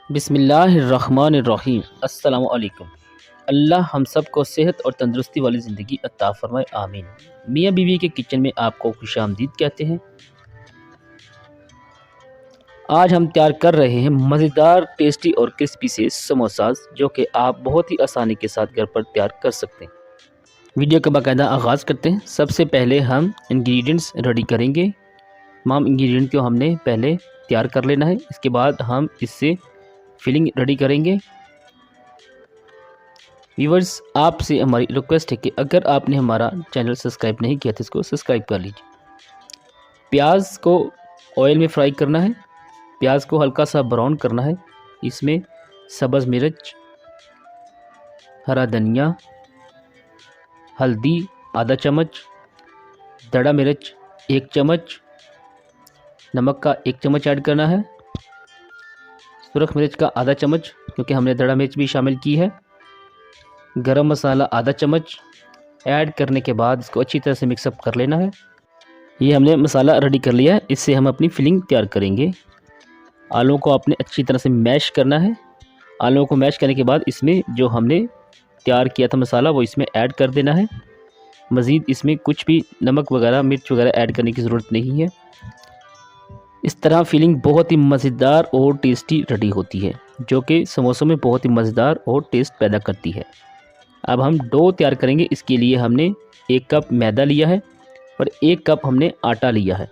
बिस्मिल्लाहिर्रहमानिर्रहीम। अस्सलामु अलैकुम। अल्लाह हम सब को सेहत और तंदुरुस्ती वाली ज़िंदगी अता फ़रमाए, आमीन। मियाँ बीवी के किचन में आपको खुशामदीद कहते हैं। आज हम तैयार कर रहे हैं मज़ेदार, टेस्टी और क्रिस्पी से समोसास, जो कि आप बहुत ही आसानी के साथ घर पर तैयार कर सकते हैं। वीडियो का बाकायदा आगाज़ करते हैं। सबसे पहले हम इंग्रेडिएंट्स रेडी करेंगे। तमाम इंग्रेडिएंट को हमने पहले तैयार कर लेना है। इसके बाद हम इससे फिलिंग रेडी करेंगे। व्यूअर्स, आपसे हमारी रिक्वेस्ट है कि अगर आपने हमारा चैनल सब्सक्राइब नहीं किया तो इसको सब्सक्राइब कर लीजिए। प्याज को ऑयल में फ्राई करना है। प्याज को हल्का सा ब्राउन करना है। इसमें सब्ज़ मिर्च, हरा धनिया, हल्दी आधा चम्मच, दड़ा मिर्च 1 चम्मच, नमक का 1 चम्मच ऐड करना है, सुरख मिर्च का आधा चम्मच क्योंकि हमने दड़ा मिर्च भी शामिल की है, गरम मसाला आधा चम्मच ऐड करने के बाद इसको अच्छी तरह से मिक्सअप कर लेना है। ये हमने मसाला रेडी कर लिया है। इससे हम अपनी फिलिंग तैयार करेंगे। आलूओं को आपने अच्छी तरह से मैश करना है। आलूओं को मैश करने के बाद इसमें जो हमने तैयार किया था मसाला वो इसमें ऐड कर देना है। मज़ीद इसमें कुछ भी नमक वगैरह, मिर्च वगैरह ऐड करने की ज़रूरत नहीं है। इस तरह फिलिंग बहुत ही मज़ेदार और टेस्टी रेडी होती है, जो कि समोसों में बहुत ही मज़ेदार और टेस्ट पैदा करती है। अब हम डो तैयार करेंगे। इसके लिए हमने 1 कप मैदा लिया है और 1 कप हमने आटा लिया है।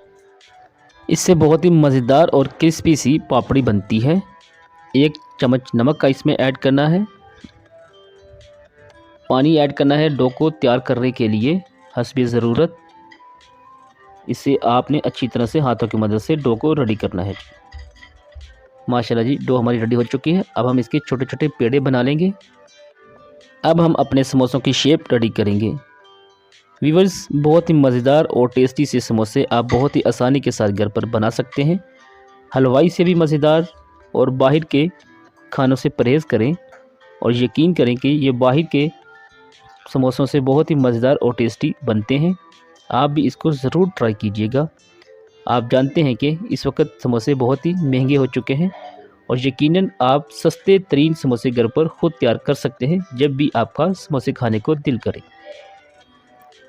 इससे बहुत ही मज़ेदार और क्रिस्पी सी पापड़ी बनती है। 1 चम्मच नमक का इसमें ऐड करना है। पानी ऐड करना है डो को तैयार करने के लिए हस्बे ज़रूरत। इससे आपने अच्छी तरह से हाथों की मदद से डो को रेडी करना है। माशाल्लाह जी, डो हमारी रेडी हो चुकी है। अब हम इसके छोटे छोटे पेड़े बना लेंगे। अब हम अपने समोसों की शेप रेडी करेंगे। व्यूअर्स, बहुत ही मज़ेदार और टेस्टी से समोसे आप बहुत ही आसानी के साथ घर पर बना सकते हैं। हलवाई से भी मज़ेदार और बाहर के खानों से परहेज़ करें और यकीन करें कि ये बाहर के समोसों से बहुत ही मज़ेदार और टेस्टी बनते हैं। आप भी इसको ज़रूर ट्राई कीजिएगा। आप जानते हैं कि इस वक्त समोसे बहुत ही महंगे हो चुके हैं और यकीनन आप सस्ते तरीन समोसे घर पर ख़ुद तैयार कर सकते हैं जब भी आपका समोसे खाने को दिल करे।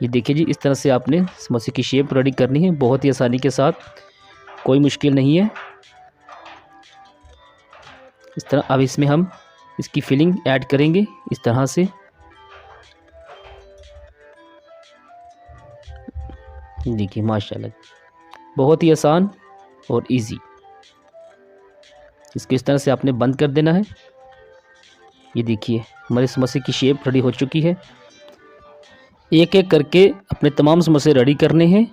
ये देखिए जी, इस तरह से आपने समोसे की शेप रेडी करनी है बहुत ही आसानी के साथ, कोई मुश्किल नहीं है। इस तरह अब इसमें हम इसकी फिलिंग ऐड करेंगे इस तरह से। देखिए माशाल्लाह, बहुत ही आसान और इजी। इसको इस तरह से आपने बंद कर देना है। ये देखिए हमारे समोसे की शेप रेडी हो चुकी है। एक एक करके अपने तमाम समोसे रेडी करने हैं।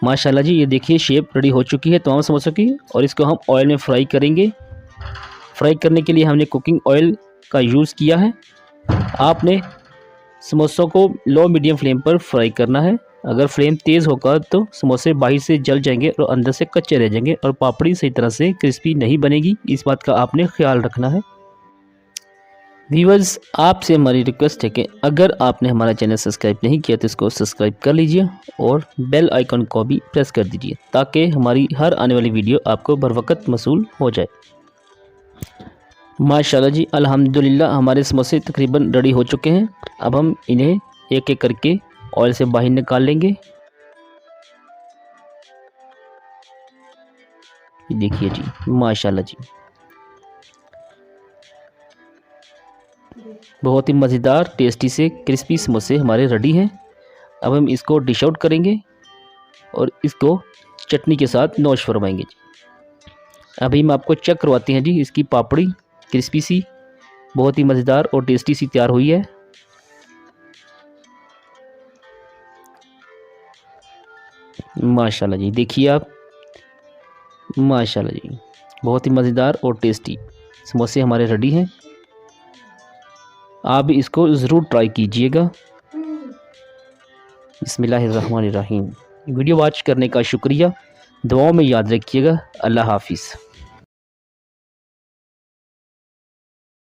माशाल्लाह जी, ये देखिए शेप रेडी हो चुकी है तमाम समोसों की और इसको हम ऑयल में फ्राई करेंगे। फ्राई करने के लिए हमने कुकिंग ऑयल का यूज़ किया है। आपने समोसों को लो मीडियम फ्लेम पर फ्राई करना है। अगर फ्लेम तेज़ होगा तो समोसे बाहर से जल जाएंगे और अंदर से कच्चे रह जाएंगे और पापड़ी सही तरह से क्रिस्पी नहीं बनेगी। इस बात का आपने ख्याल रखना है। व्यूअर्स, आपसे हमारी रिक्वेस्ट है कि अगर आपने हमारा चैनल सब्सक्राइब नहीं किया तो इसको सब्सक्राइब कर लीजिए और बेल आइकन को भी प्रेस कर दीजिए ताकि हमारी हर आने वाली वीडियो आपको बर वक्त मसूल हो जाए। माशाल्लाह जी, अल्हम्दुलिल्लाह हमारे समोसे तकरीबन रेडी हो चुके हैं। अब हम इन्हें एक एक करके ऑयल से बाहर निकाल लेंगे। देखिए जी माशाल्लाह जी, बहुत ही मज़ेदार, टेस्टी से क्रिस्पी समोसे हमारे रेडी हैं। अब हम इसको डिश आउट करेंगे और इसको चटनी के साथ नोश फरमाएंगे जी। अभी हम आपको चेक करवाते हैं जी, इसकी पापड़ी क्रिस्पी सी, बहुत ही मज़ेदार और टेस्टी सी तैयार हुई है। माशाल्लाह जी, देखिए आप, माशाल्लाह जी, बहुत ही मज़ेदार और टेस्टी समोसे हमारे रेडी हैं। आप भी इसको ज़रूर ट्राई कीजिएगा। बिस्मिल्लाहिर्रहमानिर्रहीम। वीडियो वॉच करने का शुक्रिया। दुआओं में याद रखिएगा। अल्लाह हाफिज़।